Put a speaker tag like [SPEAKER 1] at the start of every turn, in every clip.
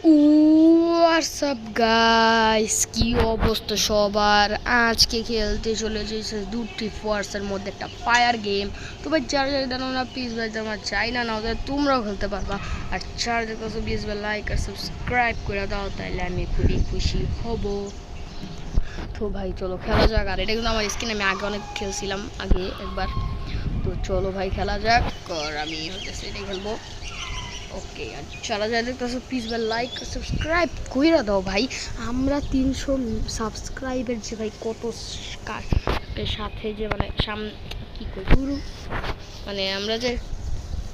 [SPEAKER 1] WhatsApp guys, কি অবস্থা সবার? আজকে খেলতে চলে এসেছে দুটি ফোর্সের মধ্যে একটা ফায়ার গেম। তো ভাই যারা যারা জানো না প্লিজ ভাই আমার চাই না নাও তোমরাও খেলতে পারবা। আর যারা দেখো প্লিজ ভাই লাইক আর সাবস্ক্রাইব করে দাও, তাইলে আমি খুবই খুশি হব। তো ভাই চলো খেলা যাক। আর এটা কিন্তু আমার স্ক্রিন, আমি আগে অনেক খেলছিলাম আগে একবার। তো চলো ভাই খেলা যাক। আর আমি হচ্ছে এটাই খেলবো। ওকে, আর যারা যারা দেখতেছো প্লিজ ভাই লাইক সাবস্ক্রাইব কইরা দাও ভাই। আমরা 300 সাবস্ক্রাইবের যে ভাই কত সাথে যে মানে কি কই গুরু মানে আমরা যে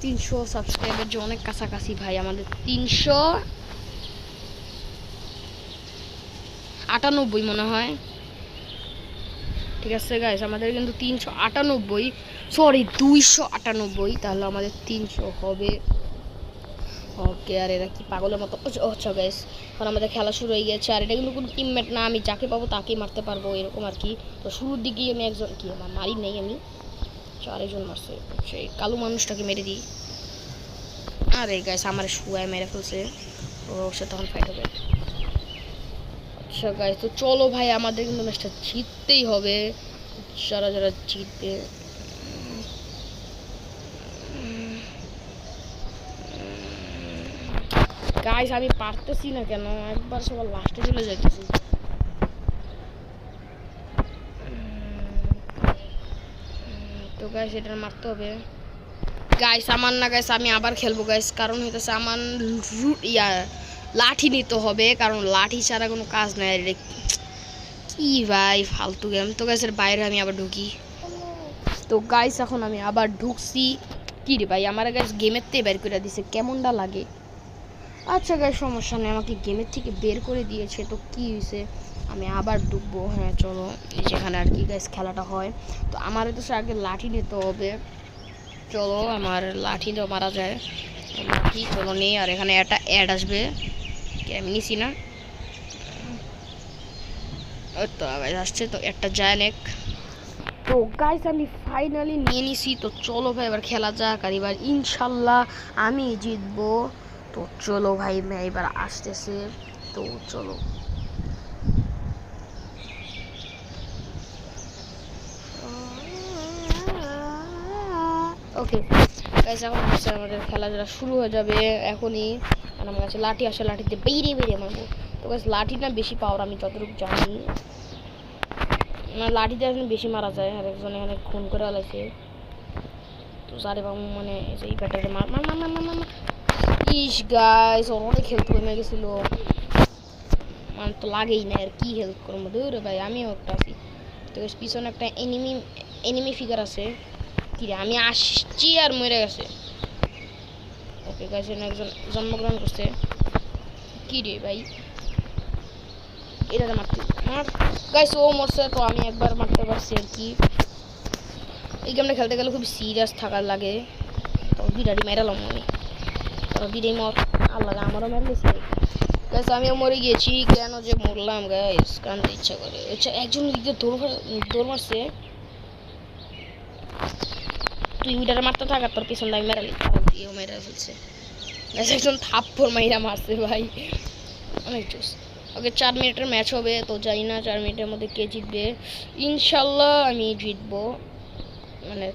[SPEAKER 1] 300 সাবস্ক্রাইবের যে অনেক কাছাকাছি ভাই। আমাদের 398 মনে হয়। ঠিক আছে গাইস, আমাদের কিন্তু 398, সরি 298, তাহলে আমাদের 300 হবে। ওকে, আর এরা কি পাগলের মতো। আচ্ছা গাইস, এখন আমাদের খেলা শুরু হয়ে গেছে। আর এটা কিন্তু কোনো টিমমেট না, আমি যাকে পাবো তাকেই মারতে পারবো এরকম আর কি। তো শুরুর দিকেই আমি একজন কি আমার মারি নেই, আমি চারজন মারছে। সেই কালো মানুষটাকে মেরে দিই। আরে গাইস আমার শুয়ায় মেরে ফেলছে। তো সে তখন ফাইট হবে। আচ্ছা গাইস, তো চলো ভাই, আমাদের কিন্তু ম্যাচটা জিততেই হবে। যারা যারা জিতবে গাইস, আমি পারতেছি না কেন, একবার সবার লাস্টে চলে যাইতেছি। তো গাইস এটা মারতে হবে গাইস। আমার না গাইস, আমি আবার খেলবো গাইস, কারণ হইতেছে আমার লাঠি নিতে হবে, কারণ লাঠি ছাড়া কোনো কাজ নাই। কি ভাই ফালতু গেম। তো গাইস এর বাইরে আমি আবার ঢুকি। তো গাইস এখন আমি আবার ঢুকছি। কি রে ভাই, আমার গাইস গেমের থেকে বের করে দিছে, কেমনটা লাগে। আচ্ছা গাইস সমস্যা নেই, আমাকে গেমের থেকে বের করে দিয়েছে, তো কি হয়েছে, আমি আবার ঢুকবো। হ্যাঁ চলো, যেখানে আর কি গাইস খেলাটা হয়। তো আমার তো আগে লাঠি নিতে হবে। চলো আমার লাঠি তো মারা যায়, লাঠি চলো নেই। আর এখানে একটা অ্যাড আসবে, আমি নিছি না। তো গাইস আসছে, তো একটা যায় নেক। তো গাইস আমি ফাইনালি নিয়ে নিছি। তো চলো ভাই এবার খেলা যাক, আর এবার ইনশাল্লাহ আমি জিতবো। তো চলো ভাই এবার আসতেছে। তো চলো ওকে গাইস, এখন হচ্ছে আমাদের খেলাধুলা শুরু হয়ে যাবে এখনই। আর আমার কাছে লাঠি আসে, লাঠিতে বেরিয়ে বেরিয়ে মারবো। তো গাইস লাঠি না বেশি পাওয়ার, আমি যতটুকু জানি না লাঠিতে এখন বেশি মারা যায়। আর একজন এখানে খুন করে আলাইছে। তো সারে বাবু মানে এই ব্যাটারে মার মার মার মার মার মার। ইস গাইস ওর অনেক হেল্প কমে গেছিল, মানে তো লাগেই না। আর কি হেল্প করবো দূরে ভাই, আমিও একটা আছি। তো পিছনে একটা এনিমি ফিগার আছে। কি রে, আমি আসছি আর মরে গেছে। ওকে গাইস একজন জন্মগ্রহণ করছে। কি রে ভাই, এটা মারতে মার গাইস, ও মরছে। তো আমি একবার মারতে পারছি আর কি। এই গেমটা খেলতে গেলে খুব সিরিয়াস থাকার লাগে। তো বিরাটি মেরালাম আমি, তো বিরাই মর। আল্লাহ আমারও মেরেছে গাইস, আমিও মরে গিয়েছি। কেন যে মরলাম গাইস, কানতে ইচ্ছা করে। আচ্ছা একজন দিকে দৌড় মারছে। তুই উইটারে মারতে থাক, তোর পিছন দামি মেরালি, দিয়েও মেরে ফেলছে গাইস। একজন থাপ্পড় মাইরা মারছে ভাই, অনেক জোস। ওকে 4 মিনিটের ম্যাচ হবে। তো জানি না 4 মিনিটের মধ্যে কে জিতবে। ইনশাল্লাহ আমি জিতবো, মানে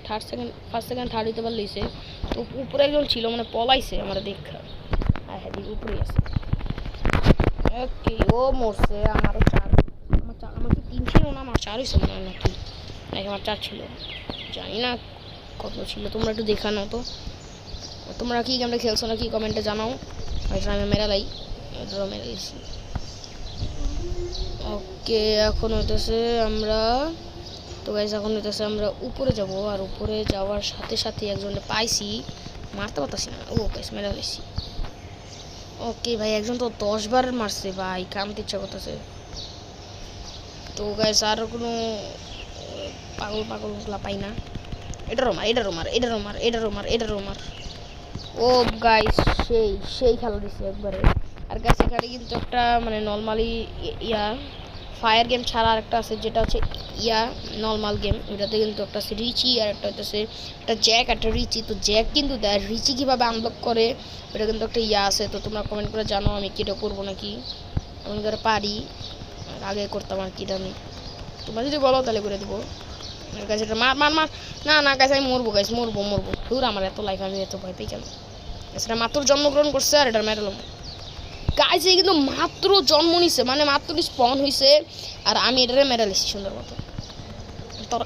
[SPEAKER 1] ফার্স্ট সেকেন্ড থার্ড হইতে পারলেইছে। তো উপরে একজন ছিল, মানে পলাইছে আমার দেখা। হ্যাঁ হ্যাঁ দিকে উপরেই আছে। ওকে ও মরছে। আমারও 4, আমার কি 3 ছিল না, আমার 4 হয়েছে মনে হয়, নাকি নাকি আমার 4 ছিল, জানি না কত ছিল। তোমরা একটু দেখা নাও তো, তোমরা কি গেমটা খেলছো না কি কমেন্টে জানাও। আমি মেরালাই মেরাইছি। ওকে এখন হইতেছে আমরা, তো গাইস এখন হইতেছে আমরা উপরে যাব। আর উপরে যাওয়ার সাথে সাথে একজনে পাইছি, মারতে পারতাছি না। ও গাইস মেরা ফেলেছি। ওকে ভাই একজন তো 10 বার মারছে ভাই, কামতে ইচ্ছা করতেছে। তো গাইস আর কোনো পাগলগুলা পাই না। এটারও মার। ও গাইস সেই খেলা দিচ্ছে একবারে। আর গাইস এখানে কিন্তু একটা মানে নর্মালি ফায়ার গেম ছাড়া আরেকটা আছে যেটা হচ্ছে নর্মাল গেম। ওইটাতে কিন্তু একটা আছে রিচি আর একটা হচ্ছে একটা জ্যাক একটা রিচি। তো জ্যাক কিন্তু দেয় রিচি কীভাবে আনলক করে ওটা কিন্তু একটা আছে। তো তোমরা কমেন্ট করে জানো আমি কিটা করবো নাকি, এমন করে পারি, আগে করতাম আর কিটা আমি। তোমরা যদি বলো তাহলে করে দেবো। গাছ এটা মার মার মার, না না গাছ আমি মরবো, গাছ মরবো মরবো, দূর আমার এত লাইফ, আমি এত ভয় পেয়ে কেন। এটা মাত্র জন্মগ্রহণ করছে আর এটা মেরালাম। গাছ কিন্তু মাত্র জন্ম নিছে, মানে মাত্র স্পন হয়েছে আর আমি এটারে মেরালিছি সুন্দর মতো। তোর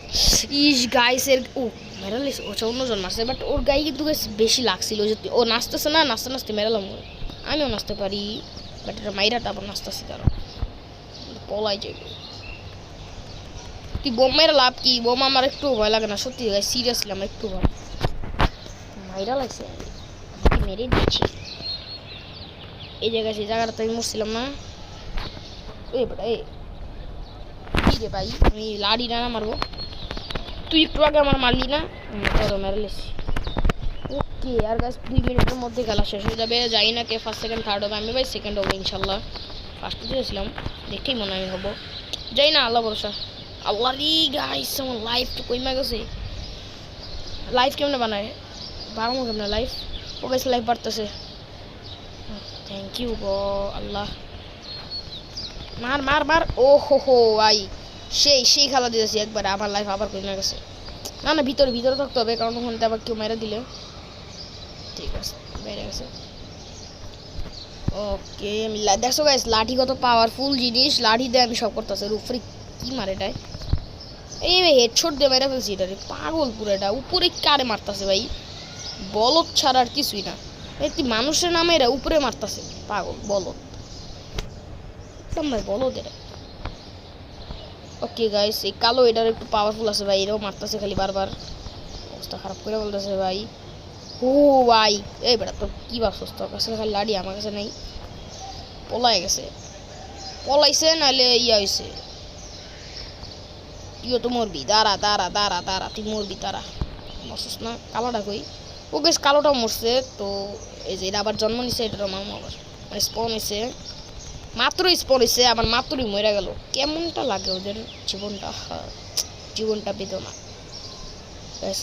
[SPEAKER 1] ইস গাইসের ও মেরালিস ও অন্যজন মারছে, বাট ওর গায়ে কিন্তু বেশি লাগছিল। যদি ও নাচতেছে না, নাচতে নাচতে মেরালাম। আমিও নাচতে পারি, বাট এটা মাইরাটা আবার নাচতেছি, কারণ পলাই যাবে। তুই বোম মেরে লাভ কি? বোম আমার একটু ভয় লাগে না, সত্যি সিরিয়াসলি আমার একটু ভয়। মাইরা লাগছে, মেরে দিচ্ছি। এই জায়গায় সেই জায়গাটাতে আমি মরছিলাম না। এই বেটা এই কি রে ভাই, আমি লাড়ি না মারবো, তুই একটু আগে আমার মারলি না, ধরো মেরেলেছি। ওকে আর গাছ 2 মিনিটের মধ্যে খেলা শেষ হয়ে যাবে। যাই না কে ফার্স্ট সেকেন্ড থার্ড হবে, আমি ভাই সেকেন্ড হবো ইনশাল্লাহ। ফার্স্টে দিয়েছিলাম, দেখেই মনে হয় হবো, যাই না, আল্লাহ ভরসা। আল্লাহ রে গাইস আমার লাইফ তো কইমা গেছে। লাইফ কেমনে বানায়, বাড়াবো কেমনে লাইফ? ও গাইস লাইফ বাড়তেছে, থ্যাংক ইউ গো আল্লাহ। মার মার মার, ও হো হো ভাই সেই খেলা দিয়েছি একবারে, আমার লাইফ আবার কমে গেছে। না না ভিতরে ভিতরে থাকতে হবে, কারণ ওখানতে আবার কেউ মেরে দিলে। ঠিক আছে বেড়ে গেছে। ওকে আমি দেখছো গাইস লাঠি কত পাওয়ারফুল জিনিস, লাঠি দিয়ে আমি সব করতেছি। উপরে কি মারে এটাই, এই হেডশট দিয়ে মেরে ফেলছি এটারে, পাগল পুরো। এটা উপরে কারে মারতেছে ভাই, বলদ ছাড়া আর কিছুই না। তুই মানুষের নামে এরা উপরে মারতেছে, পাগল বলদ ভাই, বলদ এরা। ওকে গাইস এই কালো এটার একটু পাওয়ারফুল আছে ভাই, এরাও মারতেছে খালি বারবার, অবস্থা খারাপ করে বলতেছে ভাই। ও ভাই এই বেটা তো কি ভাবছস, তোর কাছে খালি লাড়ি, আমার কাছে নেই। পলাই গেছে, পলাইছে নাহলে হয়েছে। তুইও তো মরবি, দাঁড়া দাঁড়া দাঁড়া দাঁড়া, তুই মরবি, দাঁড়া। মরছিস না, কালোটা কই? ও বেশ কালোটাও মরছে। তো এই যে এটা আবার জন্ম নিছে, এটারও মামা আবার মানে স্পন হয়েছে, মাত্র স্পন হয়েছে আবার মাত্রই মরে গেল। কেমনটা লাগে ওদের জীবনটা বেদনা।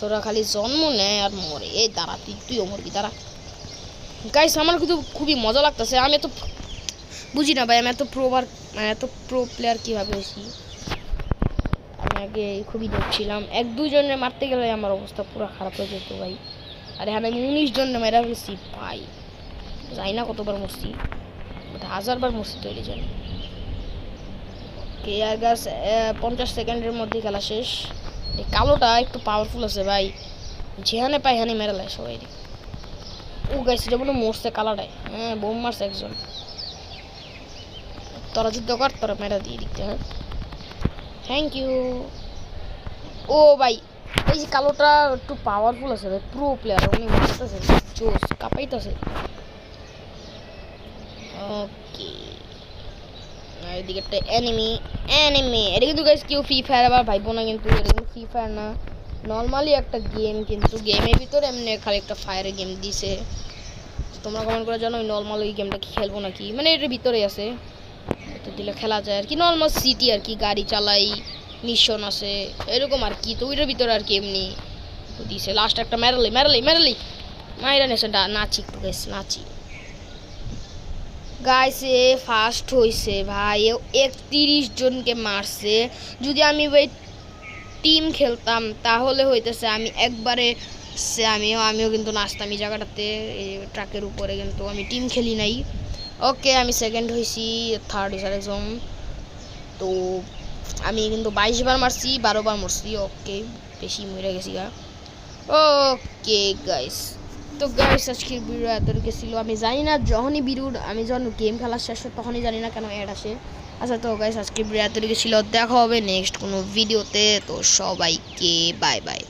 [SPEAKER 1] ওরা খালি জন্ম নেয় আর মরে। এই দাঁড়া, তুইও মরবি, দাঁড়া। গাইস আমার কিন্তু খুবই মজা লাগতেছে, আমি এত বুঝি না ভাই, আমি এত প্রো প্লেয়ার কীভাবে হয়েছি। আমি আগে খুবই দেখছিলাম, 1-2 জনের মারতে গেলে আমার অবস্থা পুরো খারাপ হয়ে যেত ভাই। আর এখানে আমি 19 জন মেরা ফেলছি ভাই, যাই না কতবার মরছি, 1000 বার মরছি তৈরি জানি। কে আর গাছ 50 সেকেন্ডের মধ্যে খেলা শেষ। এই কালোটা একটু পাওয়ারফুল আছে ভাই, যেখানে পাই হানি মেরা লাগে সবাই। ও গাইছে যেমন মরছে কালাটায়, হ্যাঁ বোম মারছে একজন। তোরা যুদ্ধ কর, তোরা মেরা দিয়ে দিতে। হ্যাঁ থ্যাংক ইউ। ও ভাই এই যে কালোটা একটু পাওয়ারফুল আছে ভাই, প্রো প্লেয়ার, উনি মরতেছে জোস কাঁপাইতেছে। ওকে এদিকে একটা এনিমি, এটা কিন্তু গাইস কেউ ফ্রি ফায়ার আবার ভাইবো না, কিন্তু এটা কিন্তু ফ্রি ফায়ার না, নর্মালি একটা গেম, কিন্তু গেমের ভিতরে এমনি খালি একটা ফায়ারের গেম দিছে। তোমরা কমেন্ট করে জানো ওই নর্মাল ওই গেমটা কি খেলবো নাকি, মানে এটার ভিতরেই আছে, তো দিলে খেলা যায় আর কি। নর্মাল সিটি আর কি, গাড়ি চালাই, মিশন আছে এরকম আর কি। তো ওইটার ভিতরে আর কি এমনি তো দিছে। লাস্ট একটা মেরালি মাইরা নেছে, নাচি একটু গাইস, নাচি গাইস। এ ফার্স্ট হয়েছে ভাই, 31 জনকে মারছে। যদি আমি ওই টিম খেলতাম তাহলে হইতেছে আমি একবারে আমিও কিন্তু নাচতাম এই জায়গাটাতে, এই ট্রাকের উপরে, কিন্তু আমি টিম খেলি নাই। ওকে আমি সেকেন্ড হয়েছি, থার্ড হয়েছে একজন। তো আমি কিন্তু 22 বার মারছি, 12 বার মরছি। ওকে বেশি মরে গেছি গা। ওকে গাইস, তো গাইস আজকের ভিডিও এতটুকু ছিল। আমি জানি না আমি যখন গেম খেলা শেষ হয় তখনই জানি না কেন অ্যাড আসে। আচ্ছা তো গাইস আজকের ভিডিও এতটুকু ছিল, দেখা হবে নেক্সট কোনো ভিডিওতে। তো সবাইকে বাই বাই।